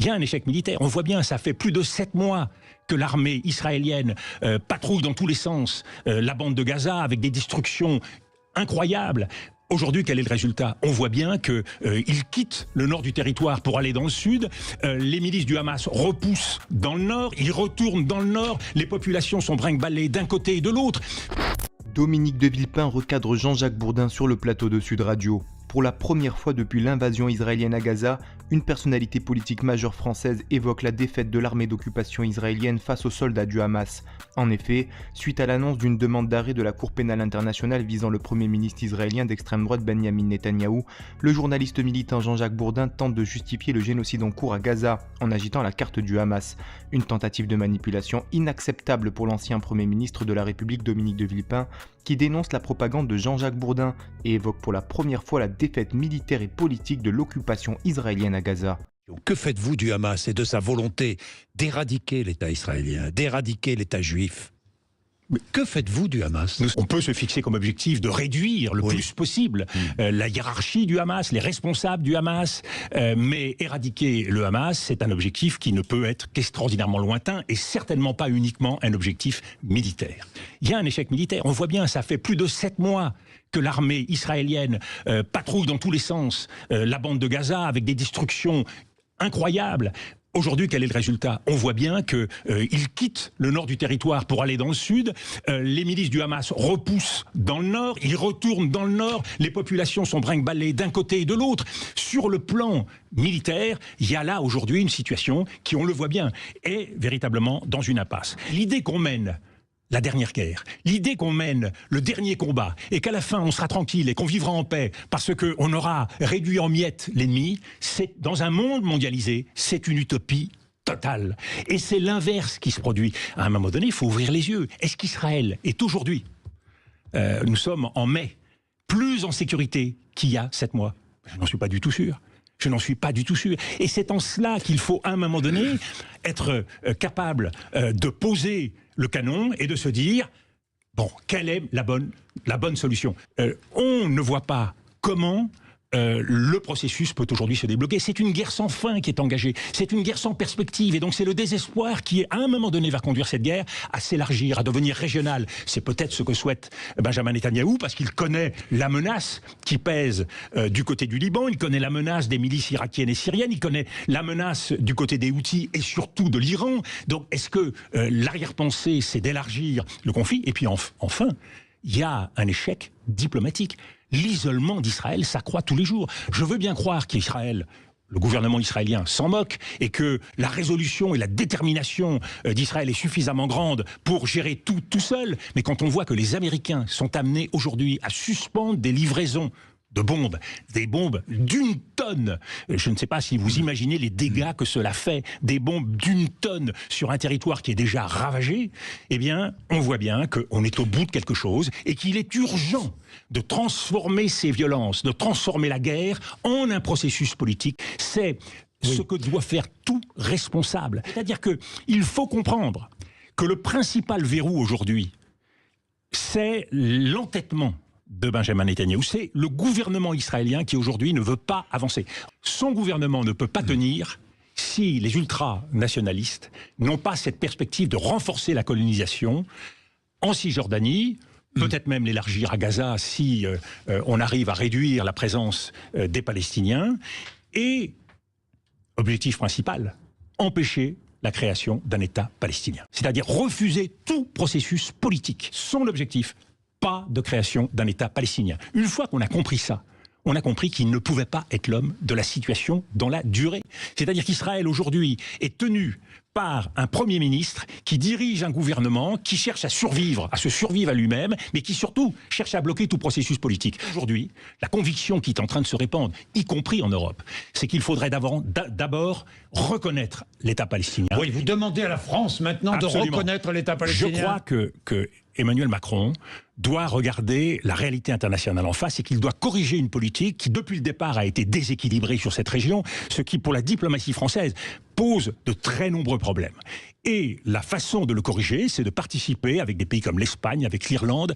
Il y a un échec militaire. On voit bien, ça fait plus de 7 mois que l'armée israélienne patrouille dans tous les sens la bande de Gaza avec des destructions incroyables. Aujourd'hui, quel est le résultat? On voit bien qu'ils quittent le nord du territoire pour aller dans le sud. Les milices du Hamas repoussent dans le nord, ils retournent dans le nord. Les populations sont brinque-ballées d'un côté et de l'autre. Dominique de Villepin recadre Jean-Jacques Bourdin sur le plateau de Sud Radio. Pour la première fois depuis l'invasion israélienne à Gaza, une personnalité politique majeure française évoque la défaite de l'armée d'occupation israélienne face aux soldats du Hamas. En effet, suite à l'annonce d'une demande d'arrêt de la Cour pénale internationale visant le premier ministre israélien d'extrême droite Benyamin Netanyahou, le journaliste militant Jean-Jacques Bourdin tente de justifier le génocide en cours à Gaza en agitant la carte du Hamas. Une tentative de manipulation inacceptable pour l'ancien premier ministre de la République Dominique de Villepin, qui dénonce la propagande de Jean-Jacques Bourdin et évoque pour la première fois la défaite militaire et politique de l'occupation israélienne à Gaza. Que faites-vous du Hamas et de sa volonté d'éradiquer l'État israélien, d'éradiquer l'État juif? Que faites-vous du Hamas? On peut se fixer comme objectif de réduire le plus possible la hiérarchie du Hamas, les responsables du Hamas, mais éradiquer le Hamas, c'est un objectif qui ne peut être qu'extraordinairement lointain et certainement pas uniquement un objectif militaire. Il y a un échec militaire. On voit bien, ça fait plus de 7 mois que l'armée israélienne patrouille dans tous les sens la bande de Gaza avec des destructions incroyables. Aujourd'hui, quel est le résultat? On voit bien qu'ils quittent le nord du territoire pour aller dans le sud. Les milices du Hamas repoussent dans le nord, ils retournent dans le nord. Les populations sont brinque-ballées d'un côté et de l'autre. Sur le plan militaire, il y a là aujourd'hui une situation qui, on le voit bien, est véritablement dans une impasse. L'idée qu'on mène la dernière guerre, l'idée qu'on mène le dernier combat et qu'à la fin on sera tranquille et qu'on vivra en paix parce qu'on aura réduit en miettes l'ennemi, c'est dans un monde mondialisé, c'est une utopie totale. Et c'est l'inverse qui se produit. À un moment donné, il faut ouvrir les yeux. Est-ce qu'Israël est aujourd'hui, nous sommes en mai, plus en sécurité qu'il y a 7 mois? Je n'en suis pas du tout sûr. Je n'en suis pas du tout sûr. Et c'est en cela qu'il faut, à un moment donné, être capable de poser le canon et de se dire, bon, quelle est la bonne solution? On ne voit pas comment le processus peut aujourd'hui se débloquer. C'est une guerre sans fin qui est engagée. C'est une guerre sans perspective. Et donc c'est le désespoir qui, à un moment donné, va conduire cette guerre à s'élargir, à devenir régionale. C'est peut-être ce que souhaite Benjamin Netanyahou, parce qu'il connaît la menace qui pèse du côté du Liban, il connaît la menace des milices irakiennes et syriennes, il connaît la menace du côté des Houthis et surtout de l'Iran. Donc est-ce que l'arrière-pensée, c'est d'élargir le conflit? Et puis enfin, il y a un échec diplomatique. L'isolement d'Israël s'accroît tous les jours. Je veux bien croire qu'Israël, le gouvernement israélien s'en moque et que la résolution et la détermination d'Israël est suffisamment grande pour gérer tout seul. Mais quand on voit que les Américains sont amenés aujourd'hui à suspendre des livraisons de bombes, des bombes d'1 tonne. Je ne sais pas si vous imaginez les dégâts que cela fait, des bombes d'1 tonne sur un territoire qui est déjà ravagé. Eh bien, on voit bien qu'on est au bout de quelque chose et qu'il est urgent de transformer ces violences, de transformer la guerre en un processus politique. C'est ce que doit faire tout responsable. C'est-à-dire qu'il faut comprendre que le principal verrou aujourd'hui, c'est l'entêtement de Benjamin Netanyahou. C'est le gouvernement israélien qui aujourd'hui ne veut pas avancer. Son gouvernement ne peut pas tenir si les ultranationalistes n'ont pas cette perspective de renforcer la colonisation en Cisjordanie, peut-être même l'élargir à Gaza si on arrive à réduire la présence des Palestiniens. Et, objectif principal, empêcher la création d'un État palestinien. C'est-à-dire refuser tout processus politique. Son objectif, pas de création d'un État palestinien. Une fois qu'on a compris ça, on a compris qu'il ne pouvait pas être l'homme de la situation dans la durée. C'est-à-dire qu'Israël aujourd'hui est tenu par un Premier ministre qui dirige un gouvernement qui cherche à se survivre à lui-même, mais qui surtout cherche à bloquer tout processus politique. Aujourd'hui, la conviction qui est en train de se répandre, y compris en Europe, c'est qu'il faudrait d'abord reconnaître l'État palestinien. Oui, vous demandez à la France maintenant de reconnaître l'État palestinien. Je crois que Emmanuel Macron doit regarder la réalité internationale en face et qu'il doit corriger une politique qui, depuis le départ, a été déséquilibrée sur cette région, ce qui, pour la diplomatie française, pose de très nombreux problèmes. Et la façon de le corriger, c'est de participer, avec des pays comme l'Espagne, avec l'Irlande,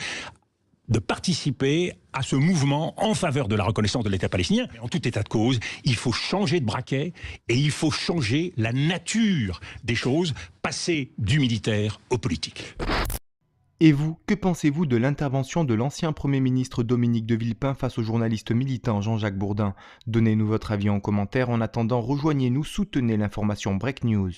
de participer à ce mouvement en faveur de la reconnaissance de l'État palestinien. Mais en tout état de cause, il faut changer de braquet et il faut changer la nature des choses, passer du militaire au politique. Et vous, que pensez-vous de l'intervention de l'ancien Premier ministre Dominique de Villepin face au journaliste militant Jean-Jacques Bourdin? Donnez-nous votre avis en commentaire. En attendant, rejoignez-nous, soutenez l'information Break News.